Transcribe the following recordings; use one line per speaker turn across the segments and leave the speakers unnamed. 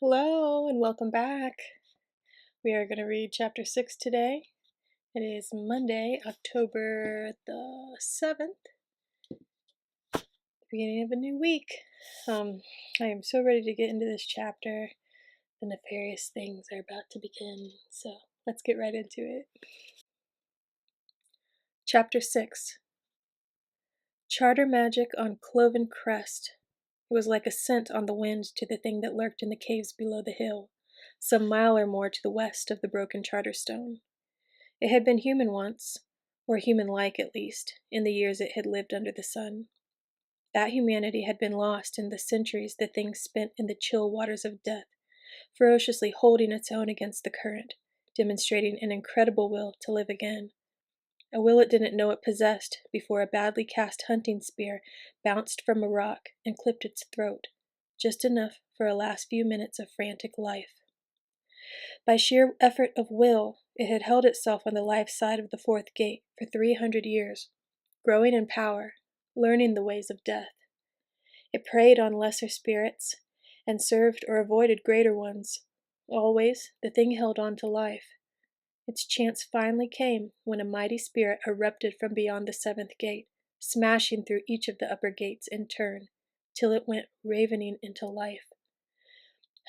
Hello and welcome back. We are going to read chapter 6 today. It is Monday, October the 7th, beginning of a new week. I am so ready to get into this chapter. The nefarious things are about to begin, so let's get right into it. Chapter 6. Charter magic on Cloven Crest. It was like a scent on the wind to the thing that lurked in the caves below the hill, some mile or more to the west of the broken Charterstone. It had been human once, or human-like at least, in the years it had lived under the sun. That humanity had been lost in the centuries the thing spent in the chill waters of death, ferociously holding its own against the current, demonstrating an incredible will to live again. A will it didn't know it possessed before a badly cast hunting spear bounced from a rock and clipped its throat, just enough for a last few minutes of frantic life. By sheer effort of will, it had held itself on the life side of the fourth gate for 300 years, growing in power, learning the ways of death. It preyed on lesser spirits, and served or avoided greater ones. Always, the thing held on to life. Its chance finally came when a mighty spirit erupted from beyond the seventh gate, smashing through each of the upper gates in turn, till it went ravening into life.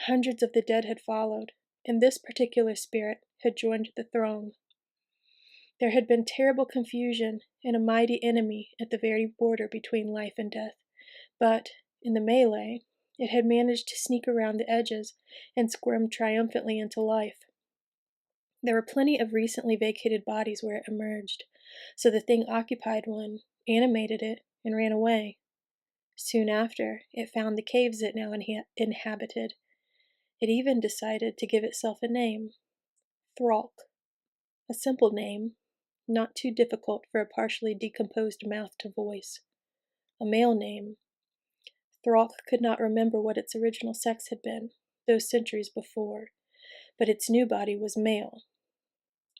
Hundreds of the dead had followed, and this particular spirit had joined the throng. There had been terrible confusion and a mighty enemy at the very border between life and death, but, in the melee, it had managed to sneak around the edges and squirm triumphantly into life. There were plenty of recently vacated bodies where it emerged, so the thing occupied one, animated it, and ran away. Soon after, it found the caves it now inhabited. It even decided to give itself a name, Thralk. A simple name, not too difficult for a partially decomposed mouth to voice. A male name. Thralk could not remember what its original sex had been, those centuries before, but its new body was male.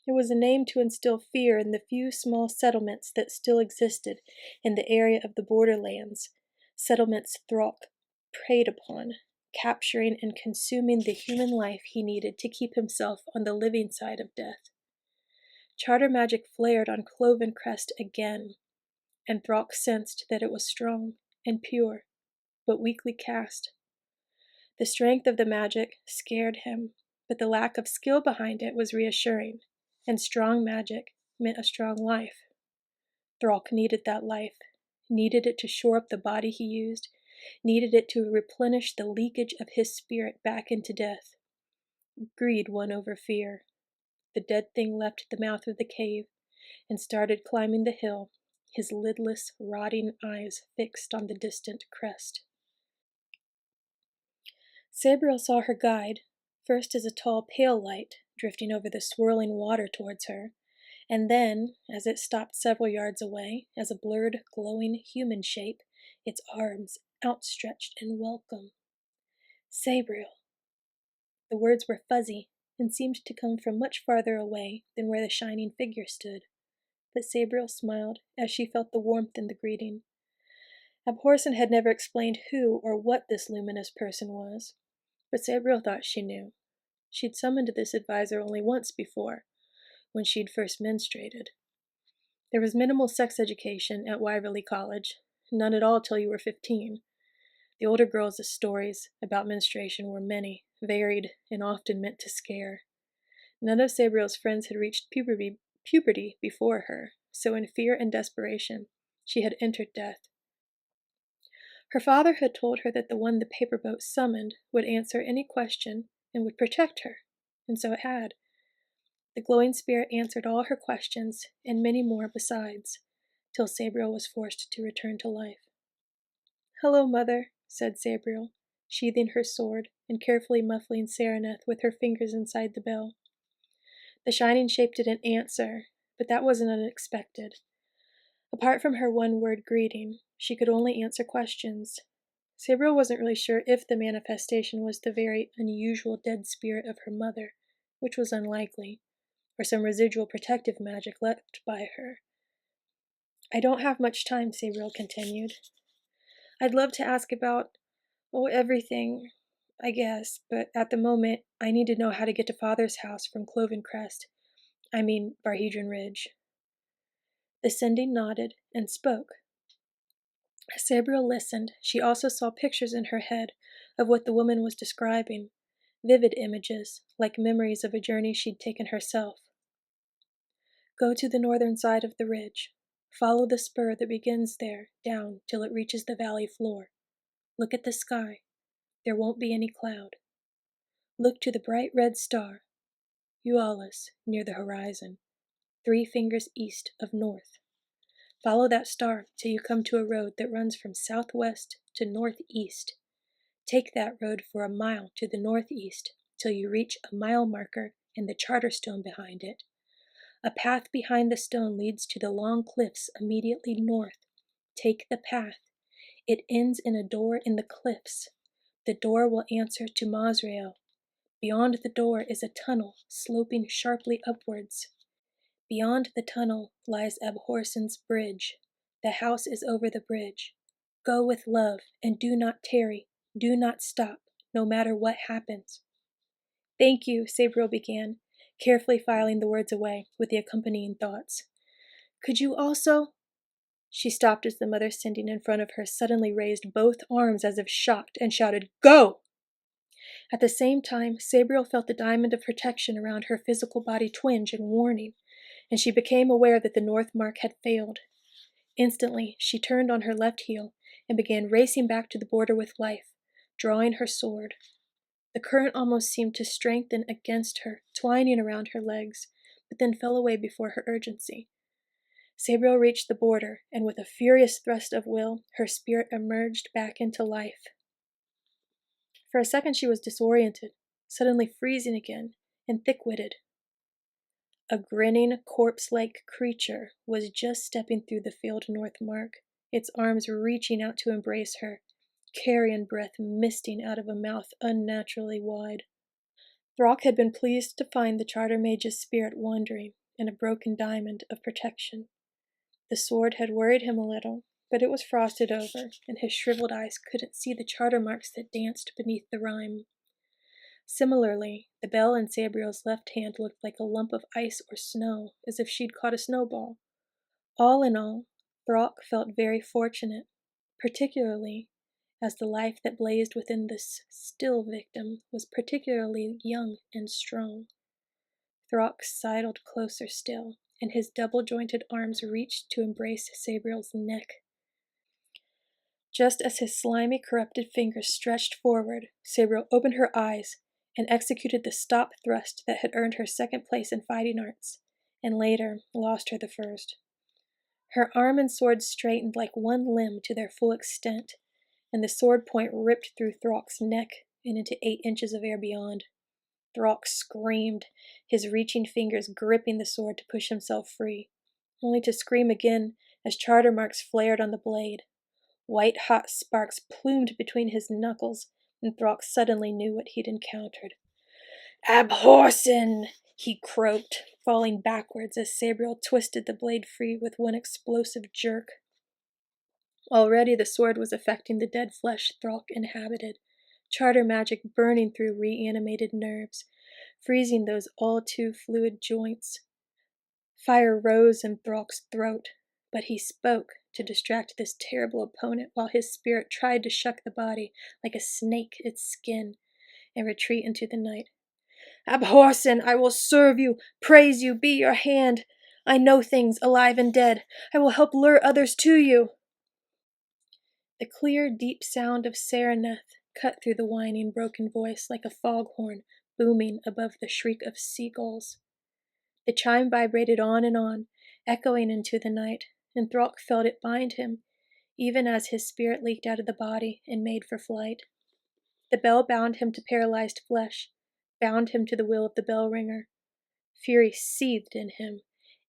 It was a name to instill fear in the few small settlements that still existed in the area of the borderlands, settlements Thralk preyed upon, capturing and consuming the human life he needed to keep himself on the living side of death. Charter magic flared on Cloven Crest again, and Thralk sensed that it was strong and pure, but weakly cast. The strength of the magic scared him, but the lack of skill behind it was reassuring, and strong magic meant a strong life. Thralk needed that life, needed it to shore up the body he used, needed it to replenish the leakage of his spirit back into death. Greed won over fear. The dead thing left the mouth of the cave and started climbing the hill, his lidless, rotting eyes fixed on the distant crest. Sabriel saw her guide, first as a tall, pale light drifting over the swirling water towards her, and then, as it stopped several yards away, as a blurred, glowing human shape, its arms outstretched in welcome. Sabriel. The words were fuzzy and seemed to come from much farther away than where the shining figure stood, but Sabriel smiled as she felt the warmth in the greeting. Abhorsen had never explained who or what this luminous person was, but Sabriel thought she knew. She'd summoned this advisor only once before, when she'd first menstruated. There was minimal sex education at Wyverley College, none at all till you were 15. The older girls' stories about menstruation were many, varied, and often meant to scare. None of Sabriel's friends had reached puberty before her, so in fear and desperation, she had entered death. Her father had told her that the one the paper boat summoned would answer any question and would protect her, and so it had. The glowing spirit answered all her questions, and many more besides, till Sabriel was forced to return to life. "Hello, Mother," said Sabriel, sheathing her sword and carefully muffling Saraneth with her fingers inside the bell. The shining shape didn't answer, but that wasn't unexpected. Apart from her one-word greeting, she could only answer questions. Sabriel wasn't really sure if the manifestation was the very unusual dead spirit of her mother, which was unlikely, or some residual protective magic left by her. "I don't have much time," Sabriel continued. "I'd love to ask about, everything. I guess, but at the moment, I need to know how to get to Father's house from Cloven Crest. I mean, Barhedron Ridge. The Sending nodded and spoke. As Sabriel listened, she also saw pictures in her head of what the woman was describing, vivid images, like memories of a journey she'd taken herself. Go to the northern side of the ridge. Follow the spur that begins there, down till it reaches the valley floor. Look at the sky. There won't be any cloud. Look to the bright red star, Eualus, near the horizon, 3 fingers east of north. Follow that star till you come to a road that runs from southwest to northeast. Take that road for a mile to the northeast till you reach a mile marker and the charter stone behind it. A path behind the stone leads to the long cliffs immediately north. Take the path. It ends in a door in the cliffs. The door will answer to Masrael. Beyond the door is a tunnel sloping sharply upwards. Beyond the tunnel lies Abhorsen's bridge. The house is over the bridge. Go with love, and do not tarry. Do not stop, no matter what happens. Thank you, Sabriel began, carefully filing the words away with the accompanying thoughts. Could you also... She stopped as the mother sending in front of her suddenly raised both arms as if shocked and shouted, Go! At the same time, Sabriel felt the diamond of protection around her physical body twinge in warning, and she became aware that the north mark had failed. Instantly, she turned on her left heel and began racing back to the border with life, drawing her sword. The current almost seemed to strengthen against her, twining around her legs, but then fell away before her urgency. Sabriel reached the border, and with a furious thrust of will, her spirit emerged back into life. For a second she was disoriented, suddenly freezing again, and thick-witted. A grinning, corpse-like creature was just stepping through the field north mark, its arms reaching out to embrace her, carrion breath misting out of a mouth unnaturally wide. Throck had been pleased to find the charter mage's spirit wandering in a broken diamond of protection. The sword had worried him a little, but it was frosted over, and his shriveled eyes couldn't see the charter marks that danced beneath the rime. Similarly, the bell in Sabriel's left hand looked like a lump of ice or snow, as if she'd caught a snowball. All in all, Throck felt very fortunate, particularly as the life that blazed within this still victim was particularly young and strong. Throck sidled closer still, and his double-jointed arms reached to embrace Sabriel's neck. Just as his slimy, corrupted fingers stretched forward, Sabriel opened her eyes and executed the stop thrust that had earned her second place in fighting arts, and later lost her the first. Her arm and sword straightened like one limb to their full extent, and the sword point ripped through Throck's neck and into 8 inches of air beyond. Throck screamed, his reaching fingers gripping the sword to push himself free, only to scream again as charter marks flared on the blade. White-hot sparks plumed between his knuckles, and Throck suddenly knew what he'd encountered. Abhorsen! He croaked, falling backwards as Sabriel twisted the blade free with one explosive jerk. Already the sword was affecting the dead flesh Throck inhabited, charter magic burning through reanimated nerves, freezing those all-too-fluid joints. Fire rose in Throck's throat, but he spoke to distract this terrible opponent while his spirit tried to shuck the body like a snake its skin and retreat into the night. Abhorsen, I will serve you, praise you, be your hand. I know things, alive and dead. I will help lure others to you. The clear, deep sound of Sereneth cut through the whining, broken voice like a foghorn booming above the shriek of seagulls. The chime vibrated on, echoing into the night, and Throck felt it bind him, even as his spirit leaked out of the body and made for flight. The bell bound him to paralyzed flesh, bound him to the will of the bell ringer. Fury seethed in him,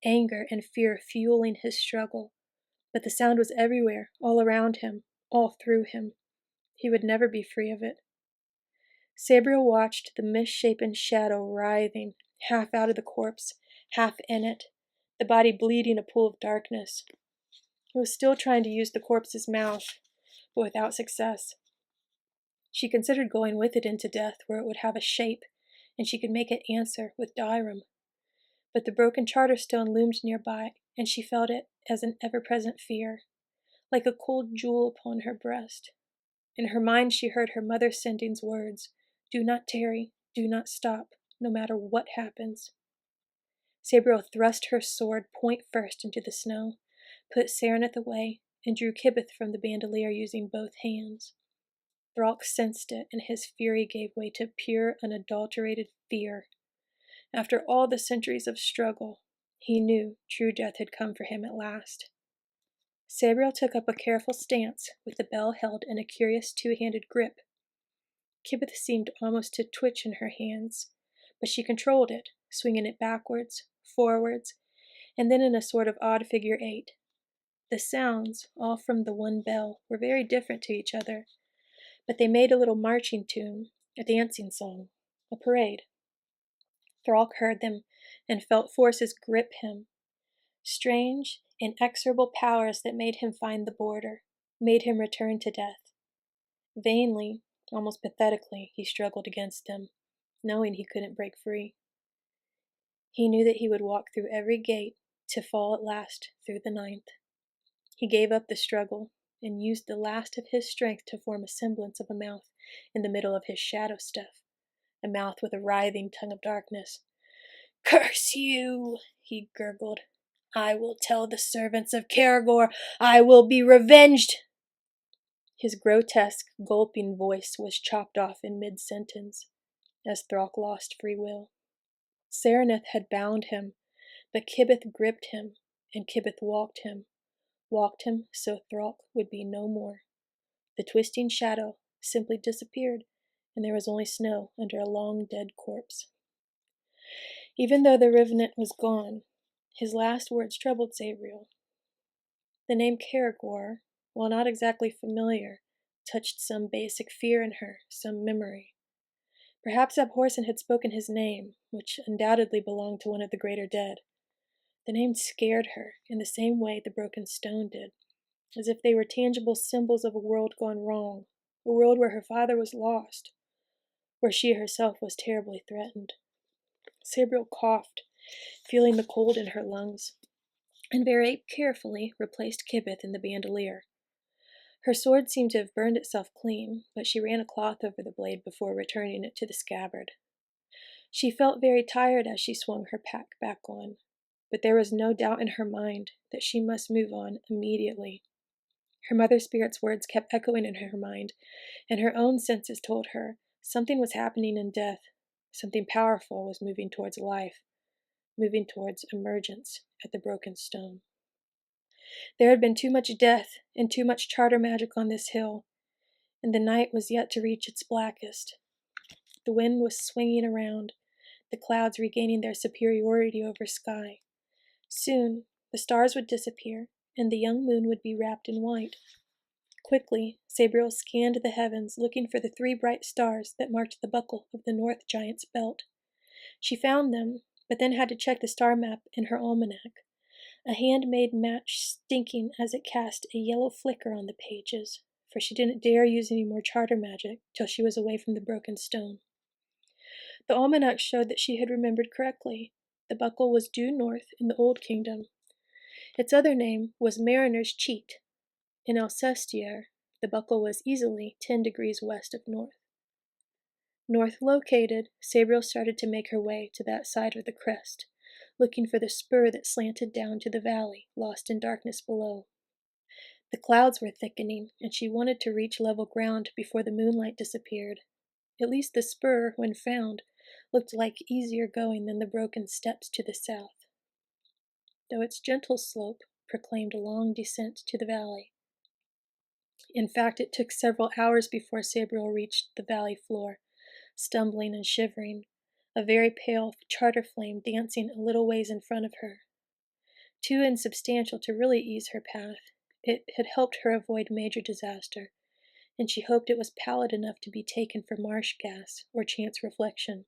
anger and fear fueling his struggle, but the sound was everywhere, all around him, all through him. He would never be free of it. Sabriel watched the misshapen shadow writhing, half out of the corpse, half in it, the body bleeding a pool of darkness. He was still trying to use the corpse's mouth, but without success. She considered going with it into death, where it would have a shape, and she could make it answer with Dairum. But the broken charter stone loomed nearby, and she felt it as an ever-present fear, like a cold jewel upon her breast. In her mind she heard her mother Sending's words, "Do not tarry, do not stop, no matter what happens." Sabriel thrust her sword point first into the snow, put Serenith away, and drew Kibith from the bandolier using both hands. Thralk sensed it, and his fury gave way to pure, unadulterated fear. After all the centuries of struggle, he knew true death had come for him at last. Sabriel took up a careful stance, with the bell held in a curious two-handed grip. Kibith seemed almost to twitch in her hands, but she controlled it, swinging it backwards, forwards, and then in a sort of odd figure 8. The sounds, all from the one bell, were very different to each other, but they made a little marching tune, a dancing song, a parade. Thralk heard them and felt forces grip him, strange, inexorable powers that made him find the border, made him return to death. Vainly, almost pathetically, he struggled against them, knowing he couldn't break free. He knew that he would walk through every gate to fall at last through the 9th. He gave up the struggle and used the last of his strength to form a semblance of a mouth in the middle of his shadow stuff, a mouth with a writhing tongue of darkness. "Curse you," he gurgled. "I will tell the servants of Caragor. I will be revenged." His grotesque, gulping voice was chopped off in mid-sentence, as Thralk lost free will. Serenith had bound him, but Kibith gripped him, and Kibith walked him so Thralk would be no more. The twisting shadow simply disappeared, and there was only snow under a long dead corpse. Even though the revenant was gone, his last words troubled Sabriel. The name Caragor, while not exactly familiar, touched some basic fear in her, some memory. Perhaps Abhorsen had spoken his name, which undoubtedly belonged to one of the greater dead. The name scared her in the same way the broken stone did, as if they were tangible symbols of a world gone wrong, a world where her father was lost, where she herself was terribly threatened. Sabriel coughed, feeling the cold in her lungs, and very carefully replaced Kibith in the bandolier. Her sword seemed to have burned itself clean, but she ran a cloth over the blade before returning it to the scabbard. She felt very tired as she swung her pack back on, but there was no doubt in her mind that she must move on immediately. Her mother spirit's words kept echoing in her mind, and her own senses told her something was happening in death, something powerful was moving towards life, moving towards emergence at the broken stone. There had been too much death and too much charter magic on this hill, and the night was yet to reach its blackest. The wind was swinging around, the clouds regaining their superiority over sky. Soon, the stars would disappear, and the young moon would be wrapped in white. Quickly, Sabriel scanned the heavens, looking for the 3 bright stars that marked the buckle of the North Giant's belt. She found them, but then had to check the star map in her almanac, a handmade match stinking as it cast a yellow flicker on the pages, for she didn't dare use any more charter magic till she was away from the broken stone. The almanac showed that she had remembered correctly. The buckle was due north in the Old Kingdom. Its other name was Mariner's Cheat. In Alcestier, the buckle was easily 10 degrees west of north. North located, Sabriel started to make her way to that side of the crest, looking for the spur that slanted down to the valley, lost in darkness below. The clouds were thickening, and she wanted to reach level ground before the moonlight disappeared. At least the spur, when found, looked like easier going than the broken steps to the south, though its gentle slope proclaimed a long descent to the valley. In fact, it took several hours before Sabriel reached the valley floor, stumbling and shivering, a very pale charter flame dancing a little ways in front of her. Too insubstantial to really ease her path, it had helped her avoid major disaster, and she hoped it was pallid enough to be taken for marsh gas or chance reflection.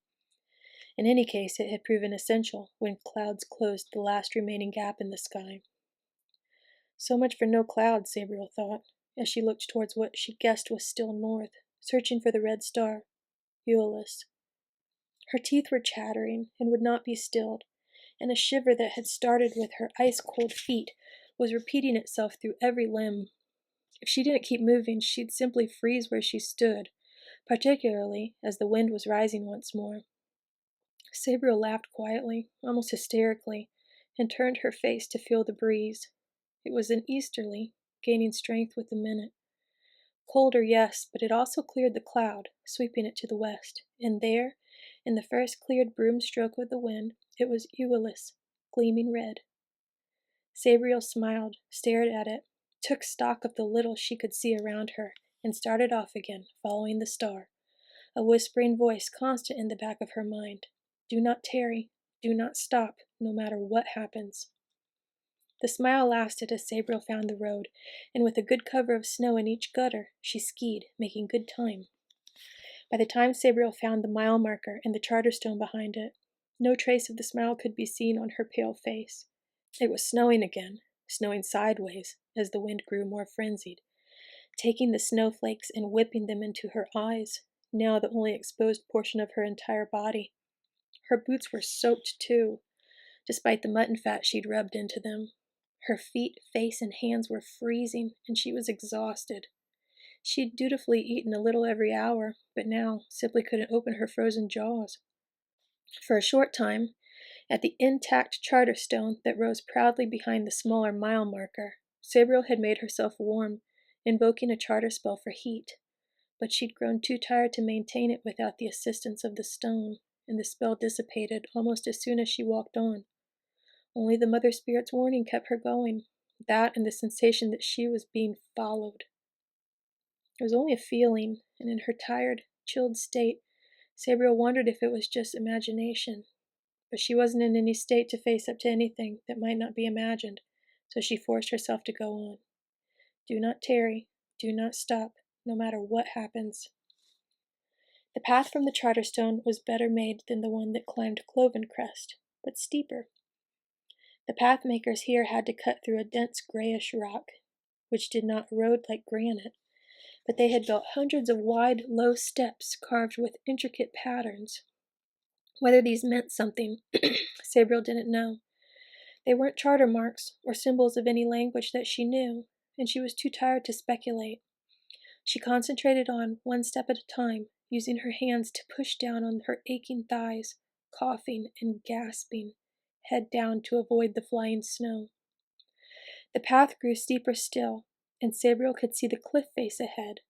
In any case, it had proven essential when clouds closed the last remaining gap in the sky. So much for no clouds, Sabriel thought, as she looked towards what she guessed was still north, searching for the red star. Viewless. Her teeth were chattering and would not be stilled, and a shiver that had started with her ice-cold feet was repeating itself through every limb. If she didn't keep moving, she'd simply freeze where she stood, particularly as the wind was rising once more. Sabriel laughed quietly, almost hysterically, and turned her face to feel the breeze. It was an easterly, gaining strength with the minute. Colder, yes, but it also cleared the cloud, sweeping it to the west, and there, in the first cleared broom stroke of the wind, it was Oooooh, gleaming red. Sabriel smiled, stared at it, took stock of the little she could see around her, and started off again, following the star, a whispering voice constant in the back of her mind. Do not tarry, do not stop, no matter what happens. The smile lasted as Sabriel found the road, and with a good cover of snow in each gutter, she skied, making good time. By the time Sabriel found the mile marker and the charter stone behind it, no trace of the smile could be seen on her pale face. It was snowing again, snowing sideways as the wind grew more frenzied, taking the snowflakes and whipping them into her eyes, now the only exposed portion of her entire body. Her boots were soaked too, despite the mutton fat she'd rubbed into them. Her feet, face, and hands were freezing, and she was exhausted. She'd dutifully eaten a little every hour, but now simply couldn't open her frozen jaws. For a short time, at the intact charter stone that rose proudly behind the smaller mile marker, Sabriel had made herself warm, invoking a charter spell for heat, but she'd grown too tired to maintain it without the assistance of the stone, and the spell dissipated almost as soon as she walked on. Only the Mother Spirit's warning kept her going, that and the sensation that she was being followed. It was only a feeling, and in her tired, chilled state, Sabriel wondered if it was just imagination. But she wasn't in any state to face up to anything that might not be imagined, so she forced herself to go on. Do not tarry, do not stop, no matter what happens. The path from the Charterstone was better made than the one that climbed Cloven Crest, but steeper. The pathmakers here had to cut through a dense grayish rock, which did not erode like granite, but they had built hundreds of wide, low steps carved with intricate patterns. Whether these meant something, Sabriel didn't know. They weren't charter marks or symbols of any language that she knew, and she was too tired to speculate. She concentrated on one step at a time, using her hands to push down on her aching thighs, coughing and gasping, head down to avoid the flying snow. The path grew steeper still, and Sabriel could see the cliff face ahead,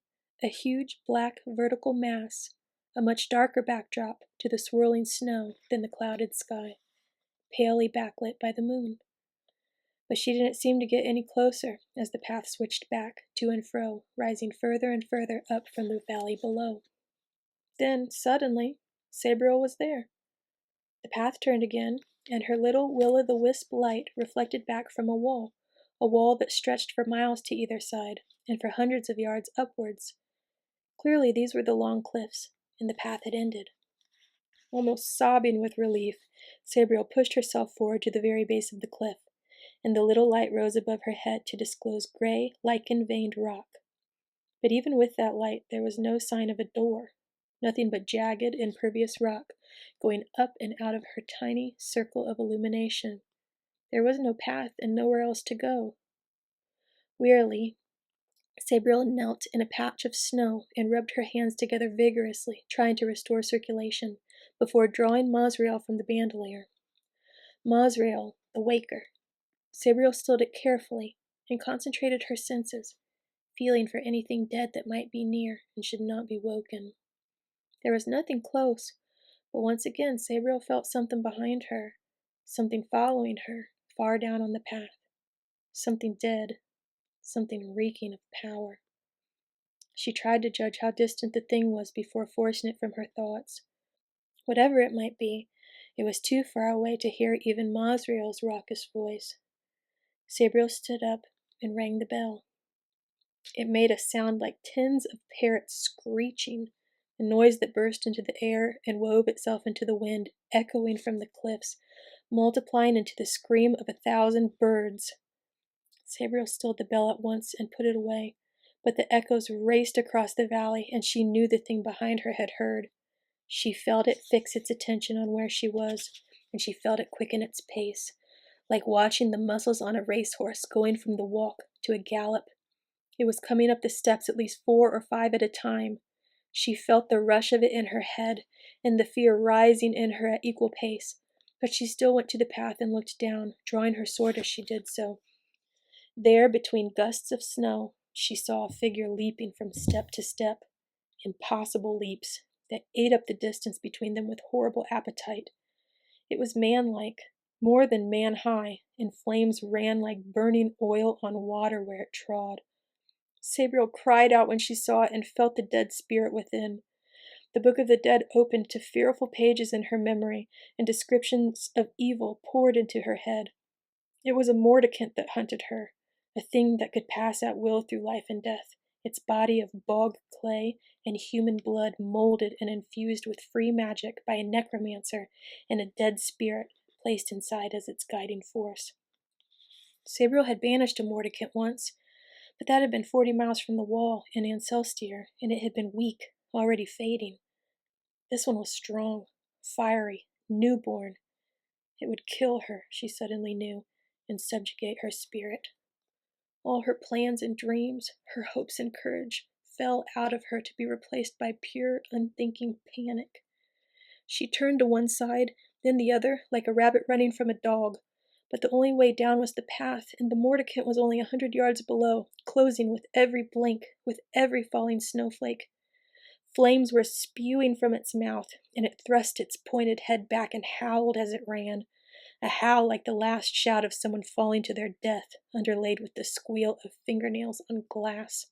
a huge black vertical mass, a much darker backdrop to the swirling snow than the clouded sky, palely backlit by the moon. But she didn't seem to get any closer as the path switched back, to and fro, rising further and further up from the valley below. Then, suddenly, Sabriel was there. The path turned again, and her little will-o'-the-wisp light reflected back from a wall that stretched for miles to either side, and for hundreds of yards upwards. Clearly these were the long cliffs, and the path had ended. Almost sobbing with relief, Sabriel pushed herself forward to the very base of the cliff, and the little light rose above her head to disclose gray, lichen-veined rock. But even with that light, there was no sign of a door, nothing but jagged, impervious rock, going up and out of her tiny circle of illumination. There was no path and nowhere else to go. Wearily, Sabriel knelt in a patch of snow and rubbed her hands together vigorously, trying to restore circulation, before drawing Masriel from the bandolier. Masriel, the waker. Sabriel stilled it carefully and concentrated her senses, feeling for anything dead that might be near and should not be woken. There was nothing close, but once again Sabriel felt something behind her, something following her, far down on the path. Something dead, something reeking of power. She tried to judge how distant the thing was before forcing it from her thoughts. Whatever it might be, it was too far away to hear even Masriel's raucous voice. Sabriel stood up and rang the bell. It made a sound like tens of parrots screeching, a noise that burst into the air and wove itself into the wind, echoing from the cliffs, multiplying into the scream of 1,000 birds. Sabriel stilled the bell at once and put it away, But the echoes raced across the valley, and she knew the thing behind her had heard. She felt it fix its attention on where she was, and she felt it quicken its pace, like watching the muscles on a racehorse going from the walk to a gallop. It was coming up the steps at least 4 or 5 at a time. She felt the rush of it in her head, and the fear rising in her at equal pace, but she still went to the path and looked down, drawing her sword as she did so. There, between gusts of snow, she saw a figure leaping from step to step, impossible leaps that ate up the distance between them with horrible appetite. It was man-like, more than man-high, and flames ran like burning oil on water where it trod. Sabriel cried out when she saw it and felt the dead spirit within. The book of the dead opened to fearful pages in her memory, and descriptions of evil poured into her head. It was a mordicant that hunted her, a thing that could pass at will through life and death, its body of bog clay and human blood molded and infused with free magic by a necromancer and a dead spirit placed inside as its guiding force. Sabriel had banished a mordicant once, but that had been 40 miles from the wall in Ancelstir, and it had been weak, already fading. This one was strong, fiery, newborn. It would kill her, she suddenly knew, and subjugate her spirit. All her plans and dreams, her hopes and courage, fell out of her to be replaced by pure, unthinking panic. She turned to one side, then the other, like a rabbit running from a dog. But the only way down was the path, and the mordicant was only 100 yards below, closing with every blink, with every falling snowflake. Flames were spewing from its mouth, and it thrust its pointed head back and howled as it ran, a howl like the last shout of someone falling to their death, underlaid with the squeal of fingernails on glass.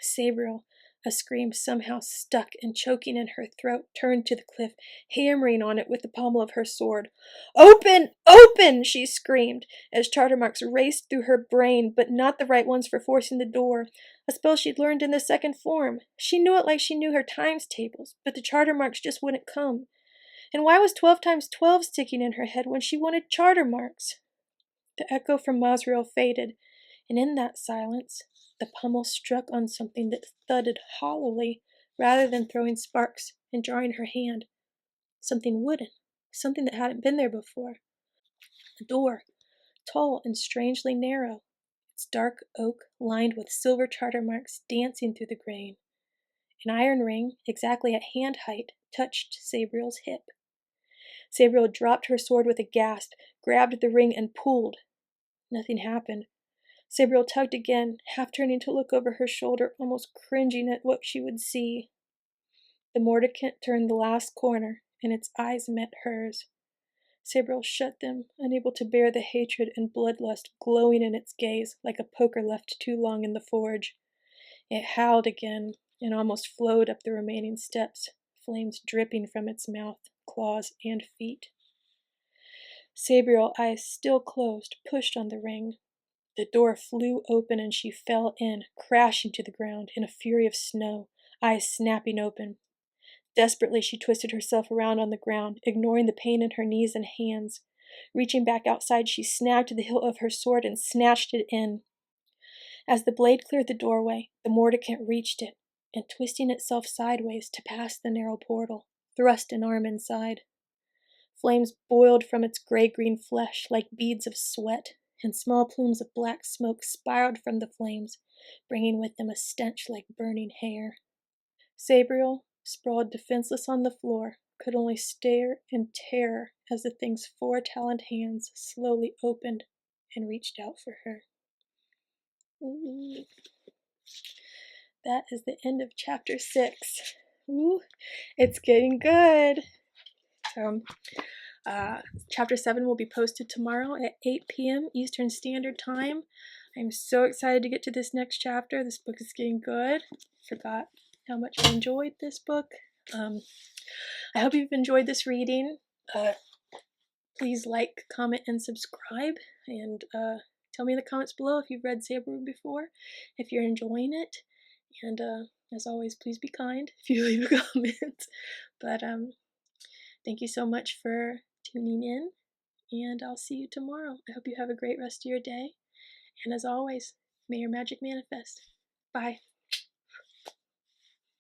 Sabriel, a scream somehow stuck and choking in her throat, turned to the cliff, hammering on it with the pommel of her sword. "Open! Open!" she screamed, as charter marks raced through her brain, but not the right ones for forcing the door. A spell she'd learned in the second form. She knew it like she knew her times tables, but the charter marks just wouldn't come. And why was 12 times 12 sticking in her head when she wanted charter marks? The echo from Masriel faded, and in that silence, the pommel struck on something that thudded hollowly, rather than throwing sparks and jarring her hand. Something wooden, something that hadn't been there before. A door, tall and strangely narrow, its dark oak lined with silver charter marks dancing through the grain. An iron ring, exactly at hand height, touched Sabriel's hip. Sabriel dropped her sword with a gasp, grabbed the ring, and pulled. Nothing happened. Sabriel tugged again, half turning to look over her shoulder, almost cringing at what she would see. The mordicant turned the last corner, and its eyes met hers. Sabriel shut them, unable to bear the hatred and bloodlust glowing in its gaze, like a poker left too long in the forge. It howled again, and almost flowed up the remaining steps, flames dripping from its mouth, claws, and feet. Sabriel, eyes still closed, pushed on the ring. The door flew open and she fell in, crashing to the ground in a fury of snow, eyes snapping open. Desperately, she twisted herself around on the ground, ignoring the pain in her knees and hands. Reaching back outside, she snagged the hilt of her sword and snatched it in. As the blade cleared the doorway, the mordicant reached it, and twisting itself sideways to pass the narrow portal, thrust an arm inside. Flames boiled from its gray-green flesh like beads of sweat, and small plumes of black smoke spiraled from the flames, bringing with them a stench like burning hair. Sabriel, sprawled defenseless on the floor, could only stare in terror as the thing's 4-taloned hands slowly opened and reached out for her. Ooh. That is the end of chapter 6. Ooh, it's getting good. So, chapter 7 will be posted tomorrow at 8 p.m. Eastern Standard Time. I'm so excited to get to this next chapter. This book is getting good. Forgot how much I enjoyed this book. I hope you've enjoyed this reading. Please like, comment, and subscribe. And tell me in the comments below if you've read Sabriel before, if you're enjoying it. And as always, please be kind if you leave a comment. But thank you so much for tuning in, and I'll see you tomorrow. I hope you have a great rest of your day. And as always, may your magic manifest. Bye.